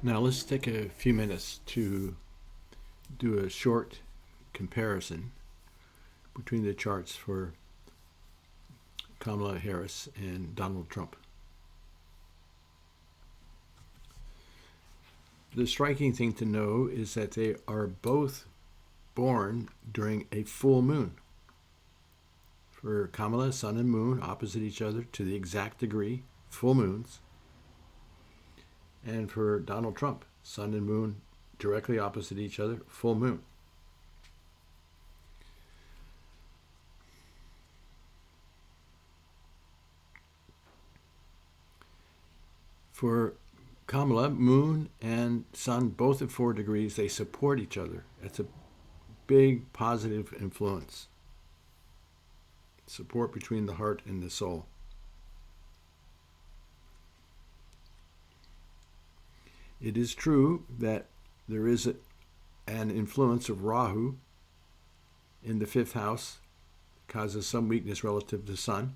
Now let's take a few minutes to do a short comparison between the charts for Kamala Harris and Donald Trump. The striking thing to know is that they are both born during a full moon. For Kamala, sun and moon opposite each other to the exact degree, full moons. And for Donald Trump, sun and moon directly opposite each other, full moon. For Kamala, moon and sun, both at 4 degrees, they support each other. That's a big positive influence. Support between the heart and the soul. It is true that there is an influence of Rahu in the 5th house, causes some weakness relative to sun.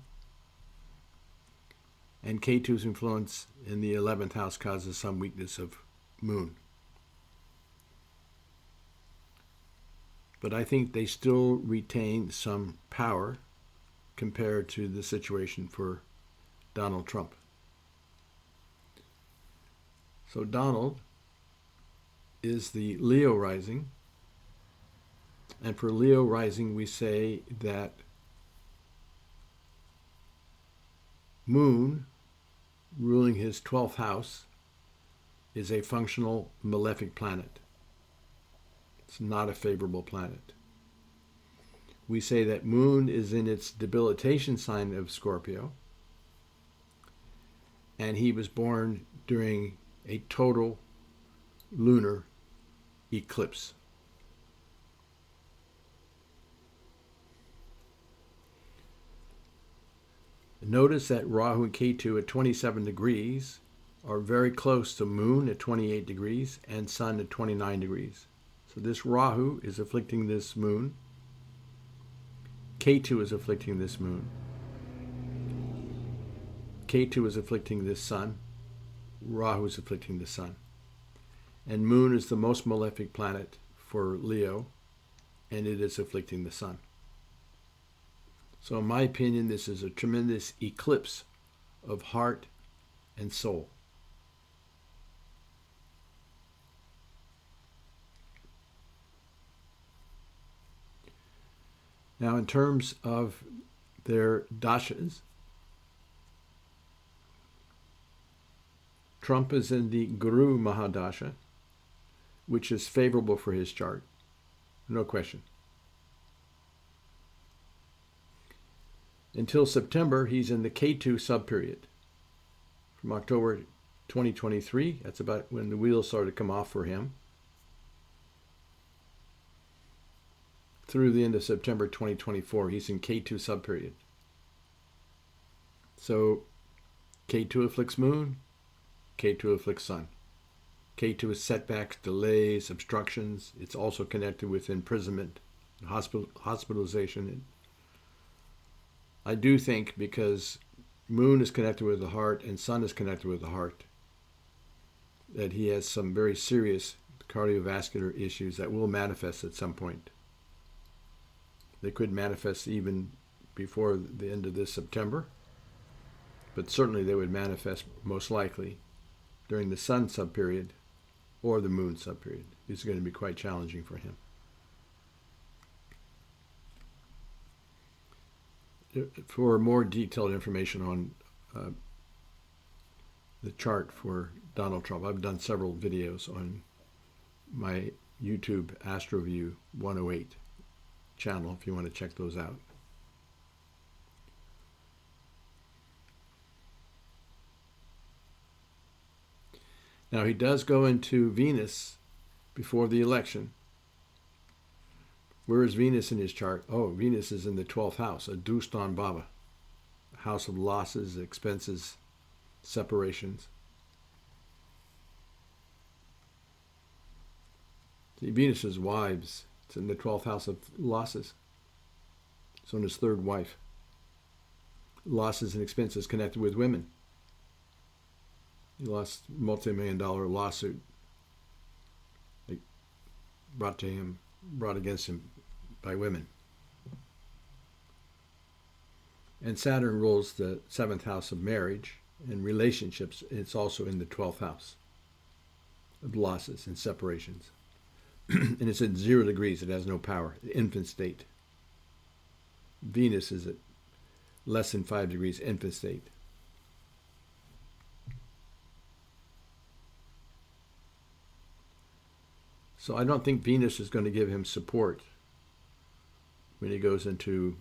And Ketu's influence in the 11th house causes some weakness of moon. But I think they still retain some power compared to the situation for Donald Trump. So Donald is the Leo rising. And for Leo rising, we say that moon, ruling his 12th house, is a functional malefic planet. It's not a favorable planet. We say that moon is in its debilitation sign of Scorpio, and he was born during a total lunar eclipse. Notice that Rahu and Ketu at 27 degrees are very close to moon at 28 degrees and sun at 29 degrees. So this Rahu is afflicting this moon. Ketu is afflicting this moon. Ketu is afflicting this sun. Rahu is afflicting the sun. And moon is the most malefic planet for Leo, and it is afflicting the sun. So in my opinion, this is a tremendous eclipse of heart and soul. Now, in terms of their dashas, Trump is in the Guru Mahadasha, which is favorable for his chart. No question. Until September, he's in the Ketu subperiod. From October 2023, that's about when the wheels started to come off for him, through the end of September 2024, he's in Ketu subperiod. So Ketu afflicts moon, Ketu afflicts sun. Ketu is setbacks, delays, obstructions. It's also connected with imprisonment, hospitalization. I do think because moon is connected with the heart and sun is connected with the heart, that he has some very serious cardiovascular issues that will manifest at some point. They could manifest even before the end of this September, but certainly they would manifest most likely during the sun subperiod or the moon subperiod. These are going to be quite challenging for him. For more detailed information on the chart for Donald Trump, I've done several videos on my YouTube AstroView 108 channel if you want to check those out. Now he does go into Venus before the election. Where is Venus in his chart? Oh, Venus is in the 12th house, a Dustan Baba, house of losses, expenses, separations. See, Venus's wives, it's in the 12th house of losses. It's on his 3rd wife. Losses and expenses connected with women. He lost a multi-million-dollar lawsuit brought against him by women. And Saturn rules the 7th house of marriage and relationships. It's also in the 12th house of losses and separations. And it's at 0 degrees. It has no power. The infant state. Venus is at less than 5 degrees, infant state. So I don't think Venus is going to give him support when he goes into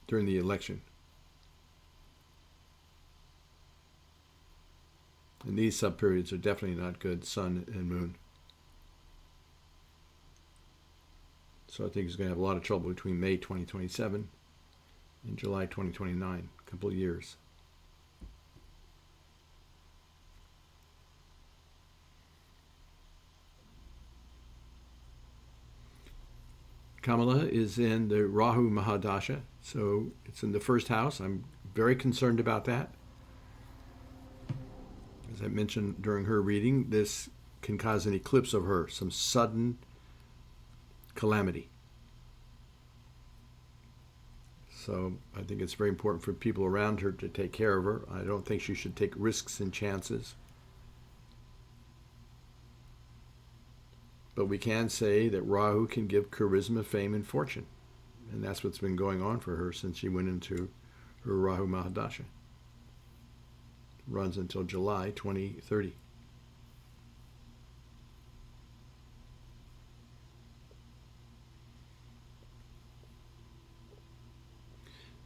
during the election. And these subperiods are definitely not good, Sun and Moon. So I think he's going to have a lot of trouble between May 2027 and July 2029, a couple of years. Kamala is in the Rahu Mahadasha, so it's in the 1st house. I'm very concerned about that. As I mentioned during her reading, this can cause an eclipse of her, some sudden calamity. So I think it's very important for people around her to take care of her. I don't think she should take risks and chances. But we can say that Rahu can give charisma, fame, and fortune. And that's what's been going on for her since she went into her Rahu Mahadasha. Runs until July 2030.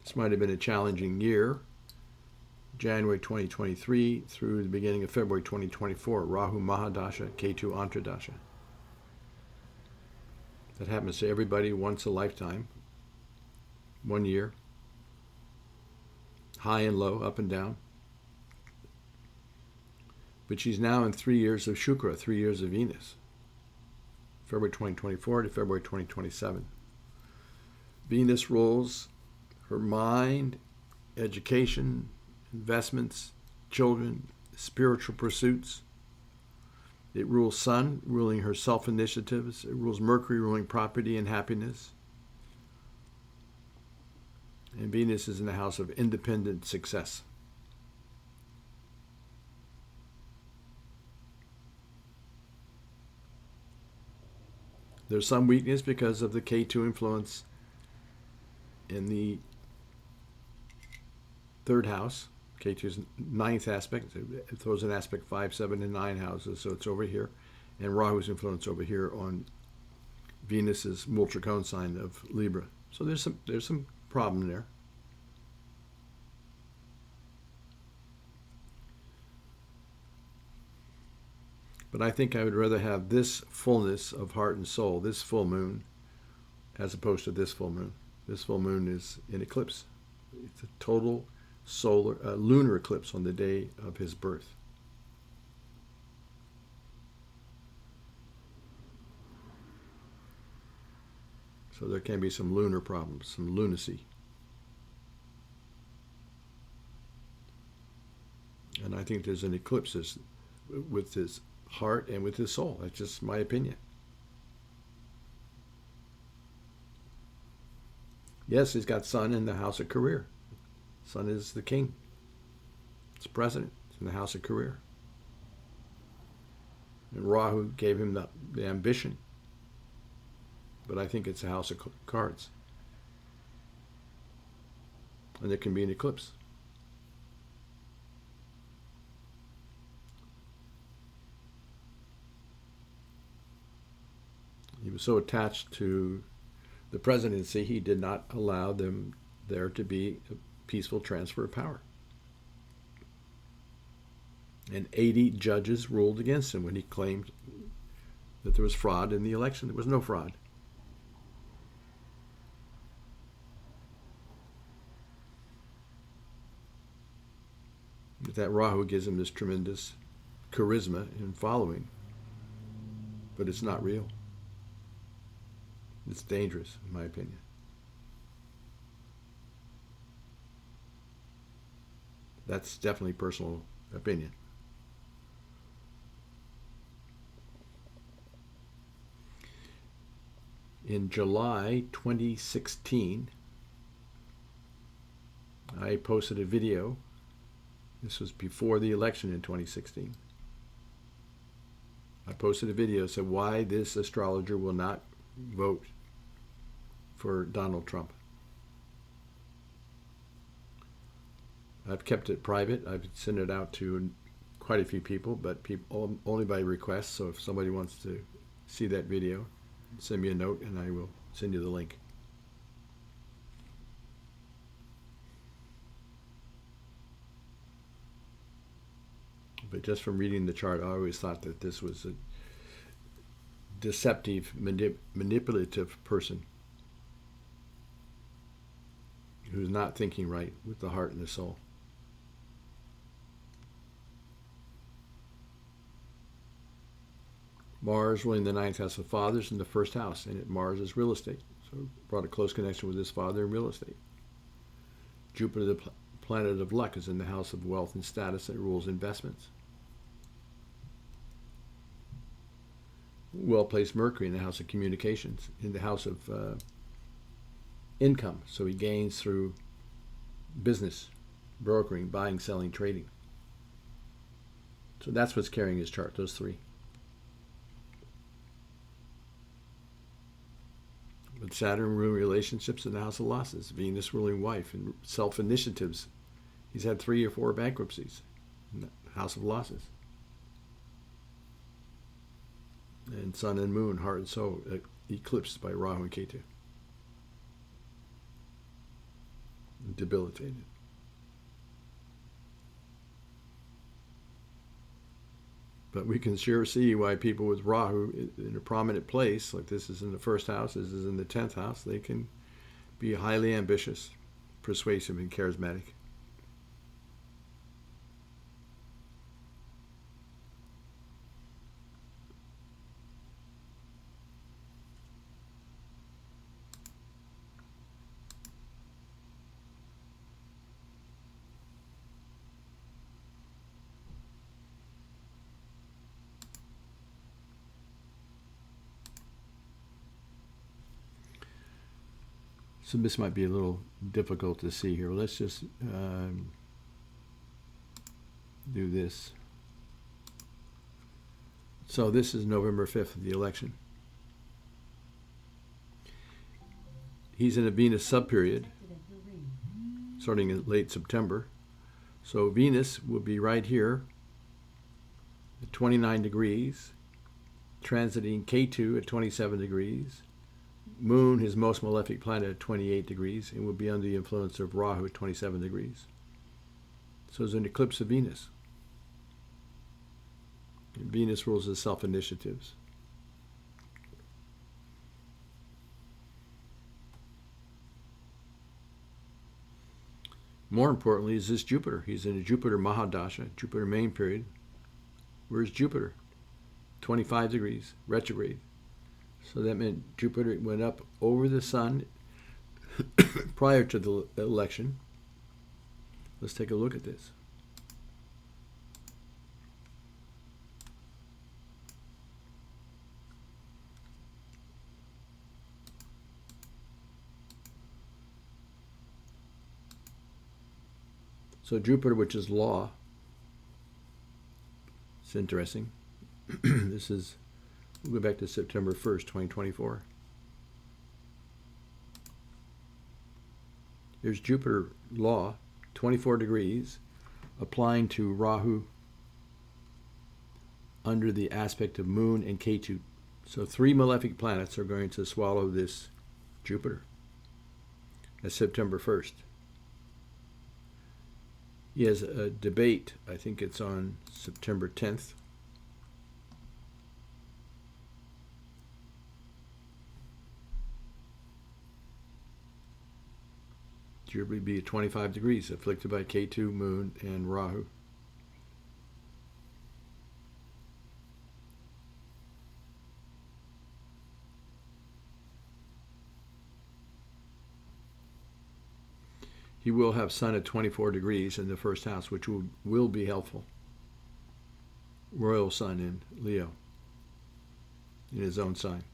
This might have been a challenging year. January 2023 through the beginning of February 2024, Rahu Mahadasha, Ketu Antradasha. That happens to everybody once a lifetime. 1 year. High and low, up and down. But she's now in 3 years of Shukra, 3 years of Venus. February 2024 to February 2027. Venus rules her mind, education, investments, children, spiritual pursuits. It rules Sun, ruling her self-initiatives. It rules Mercury, ruling property and happiness. And Venus is in the house of independent success. There's some weakness because of the K2 influence in the 3rd house. K2's 9th aspect. It throws an aspect 5, 7, and 9 houses, so it's over here. And Rahu's influence over here on Venus's Multricone sign of Libra. So there's some problem there. But I think I would rather have this fullness of heart and soul, this full moon, as opposed to this full moon. This full moon is in eclipse. It's a total lunar eclipse on the day of his birth. So there can be some lunar problems, some lunacy. And I think there's an eclipse with his heart and with his soul. That's just my opinion. Yes, he's got Sun in the house of career. Sun is the king. It's president. It's in the house of career. And Rahu gave him the ambition. But I think it's a house of cards. And there can be an eclipse. He was so attached to the presidency, he did not allow there to be a peaceful transfer of power. And 80 judges ruled against him when he claimed that there was fraud in the election. There was no fraud. That Rahu gives him this tremendous charisma and following, but it's not real. It's dangerous, in my opinion. That's definitely personal opinion. In July 2016, I posted a video. This was before the election in 2016. I posted a video said why this astrologer will not vote for Donald Trump. I've kept it private. I've sent it out to quite a few people, but only by request. So if somebody wants to see that video, send me a note and I will send you the link. But just from reading the chart, I always thought that this was a deceptive, manipulative person who's not thinking right with the heart and the soul. Mars ruling the ninth house of fathers in the first house, and Mars is real estate. So it brought a close connection with his father in real estate. Jupiter, the planet of luck, is in the house of wealth and status and rules investments. Well-placed Mercury in the house of communications, in the house of income. So he gains through business, brokering, buying, selling, trading. So that's what's carrying his chart, those three. But Saturn ruling relationships in the house of losses, Venus ruling wife, and self-initiatives. He's had 3 or 4 bankruptcies in the house of losses. And Sun and Moon, heart and soul, eclipsed by Rahu and Ketu. Debilitated. But we can sure see why people with Rahu in a prominent place, like this is in the first house, this is in the 10th house, they can be highly ambitious, persuasive, and charismatic. So this might be a little difficult to see here. Let's just do this. So this is November 5th, the election. He's in a Venus subperiod, starting in late September. So Venus will be right here at 29 degrees, transiting Ketu at 27 degrees. Moon, his most malefic planet, at 28 degrees, and will be under the influence of Rahu at 27 degrees. So there's an eclipse of Venus. And Venus rules the self-initiatives. More importantly is this Jupiter. He's in a Jupiter Mahadasha, Jupiter main period. Where's Jupiter? 25 degrees, retrograde. So that meant Jupiter went up over the sun prior to the election. Let's take a look at this. So Jupiter, which is law, it's interesting. This is, we'll go back to September 1st, 2024. Here's Jupiter law, 24 degrees, applying to Rahu under the aspect of Moon and Ketu. So 3 malefic planets are going to swallow this Jupiter. That's September 1st. He has a debate, I think it's on September 10th. Jupiter would be at 25 degrees, afflicted by Ketu, Moon, and Rahu. He will have Sun at 24 degrees in the first house, which will be helpful. Royal Sun in Leo, in his own sign.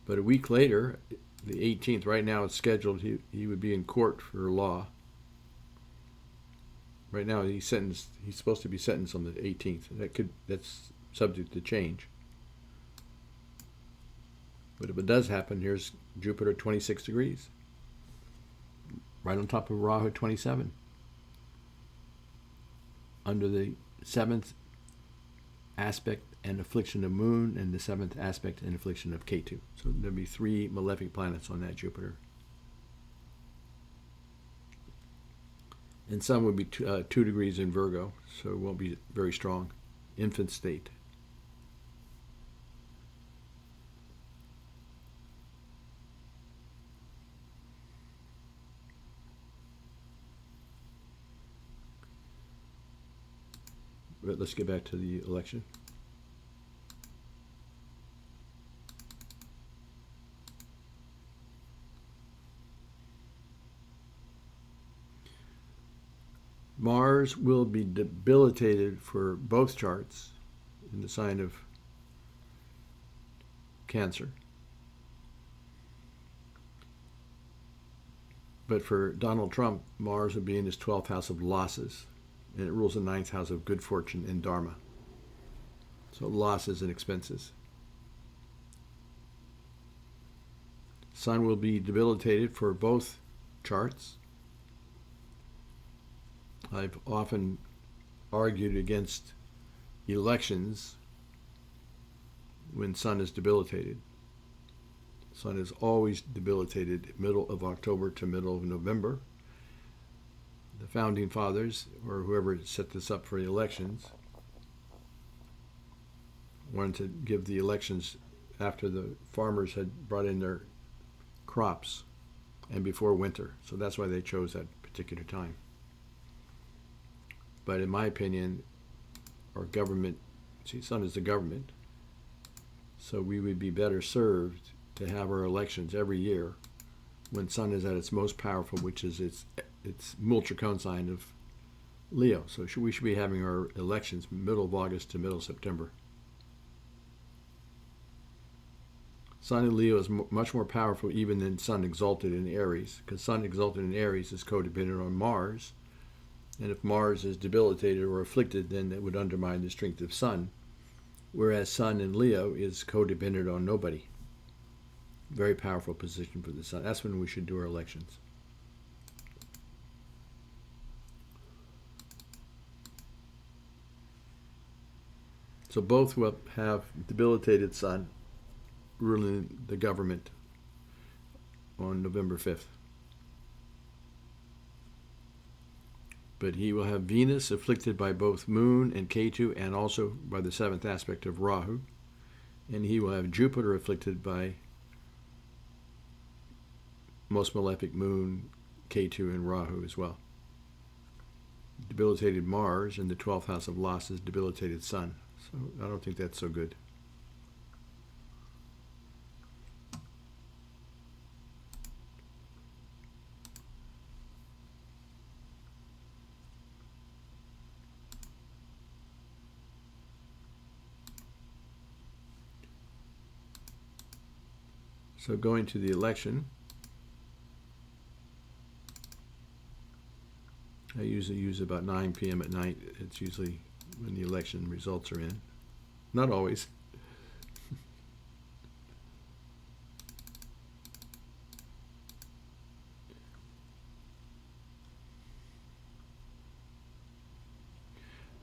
But a week later, the 18th, right now it's scheduled, he would be in court for law. Right now he's supposed to be sentenced on the 18th. That's subject to change. But if it does happen, here's Jupiter 26 degrees. Right on top of Rahu 27. Under the 7th aspect and affliction of Moon and the 7th aspect and affliction of Ketu. So there'll be 3 malefic planets on that Jupiter. And Sun would be 2 degrees in Virgo, so it won't be very strong. Infant state. But let's get back to the election. Mars will be debilitated for both charts in the sign of Cancer. But for Donald Trump, Mars will be in his 12th house of losses, and it rules the 9th house of good fortune and Dharma. So losses and expenses. Sun will be debilitated for both charts. I've often argued against elections when Sun is debilitated. Sun is always debilitated middle of October to middle of November. The founding fathers, or whoever set this up for the elections, wanted to give the elections after the farmers had brought in their crops and before winter. So that's why they chose that particular time. But in my opinion, our government, Sun is the government, so we would be better served to have our elections every year when Sun is at its most powerful, which is its Multricone sign of Leo. So we should be having our elections middle of August to middle of September. Sun in Leo is much more powerful even than Sun exalted in Aries, because Sun exalted in Aries is codependent on Mars. And if Mars is debilitated or afflicted, then it would undermine the strength of Sun. Whereas Sun in Leo is codependent on nobody. Very powerful position for the Sun. That's when we should do our elections. So both will have debilitated Sun ruling the government on November 5th. But he will have Venus afflicted by both Moon and Ketu and also by the 7th aspect of Rahu. And he will have Jupiter afflicted by most malefic Moon, Ketu, and Rahu as well. Debilitated Mars in the 12th house of losses, debilitated Sun. So I don't think that's so good. So going to the election, I usually use about 9 p.m. at night. It's usually when the election results are in. Not always.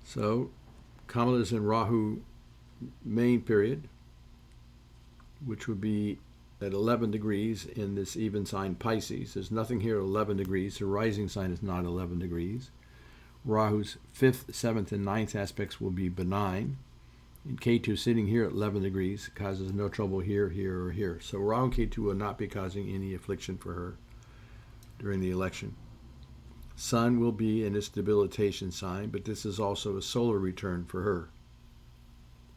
So Kamala is in Rahu main period, which would be at 11 degrees in this even sign Pisces. There's nothing here at 11 degrees. The rising sign is not 11 degrees. Rahu's 5th, 7th, and 9th aspects will be benign. And Ketu sitting here at 11 degrees causes no trouble here, here, or here. So Rahu and Ketu will not be causing any affliction for her during the election. Sun will be in its debilitation sign, but this is also a solar return for her.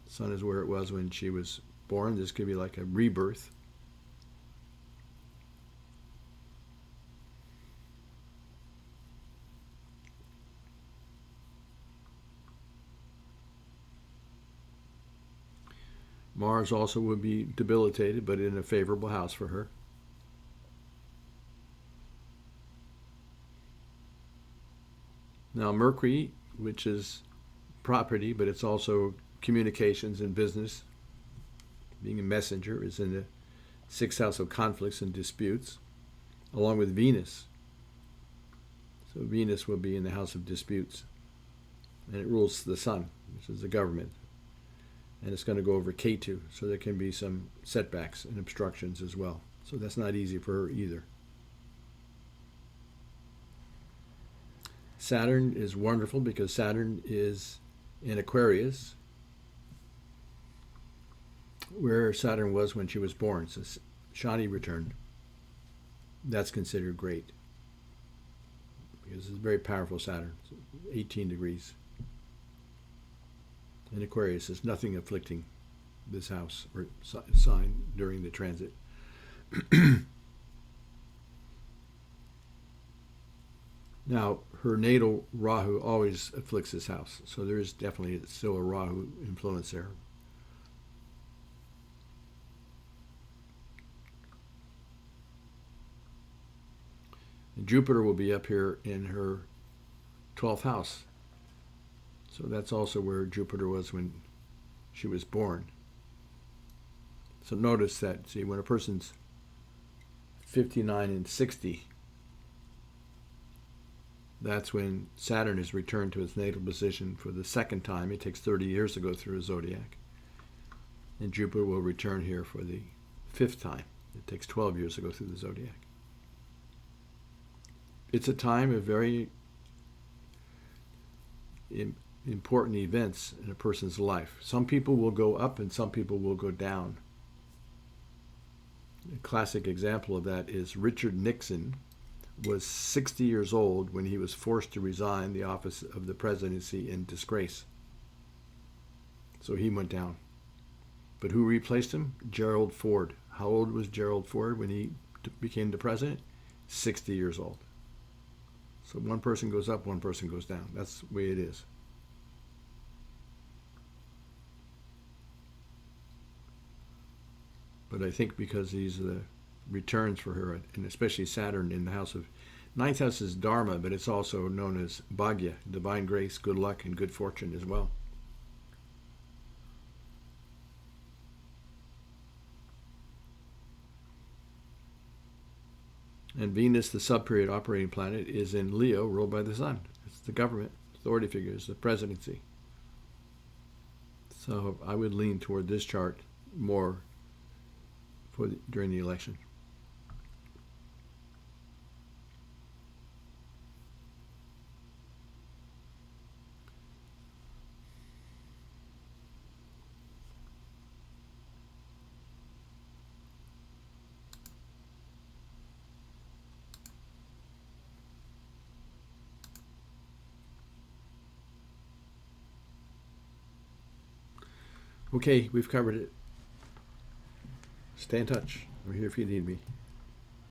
Sun is where it was when she was born. This could be like a rebirth. Mars also would be debilitated, but in a favorable house for her. Now, Mercury, which is property, but it's also communications and business, being a messenger, is in the sixth house of conflicts and disputes, along with Venus. So Venus will be in the house of disputes, and it rules the sun, which is the government. And it's going to go over Ketu, so there can be some setbacks and obstructions as well. So that's not easy for her either. Saturn is wonderful because Saturn is in Aquarius, where Saturn was when she was born. So Shani returned. That's considered great because it's a very powerful Saturn, 18 degrees. In Aquarius, there's nothing afflicting this house or sign during the transit. Now, her natal Rahu always afflicts this house, so there is definitely still a Rahu influence there. And Jupiter will be up here in her 12th house. So that's also where Jupiter was when she was born. So notice that, see, when a person's 59 and 60, that's when Saturn is returned to its natal position for the second time. It takes 30 years to go through a zodiac. And Jupiter will return here for the fifth time. It takes 12 years to go through the zodiac. It's a time of very important events in a person's life. Some people will go up and some people will go down. A classic example of that is Richard Nixon was 60 years old when he was forced to resign the office of the presidency in disgrace. So he went down. But who replaced him? Gerald Ford. How old was Gerald Ford when he became the president? 60 years old. So one person goes up, one person goes down. That's the way it is. But I think because these are the returns for her, and especially Saturn in the house of, ninth house is Dharma, but it's also known as Bhagya, divine grace, good luck, and good fortune as well. And Venus, the sub-period operating planet, is in Leo, ruled by the sun. It's the government, authority figures, the presidency. So I would lean toward this chart more during the election. Okay, we've covered it. Stay in touch. I'm here if you need me.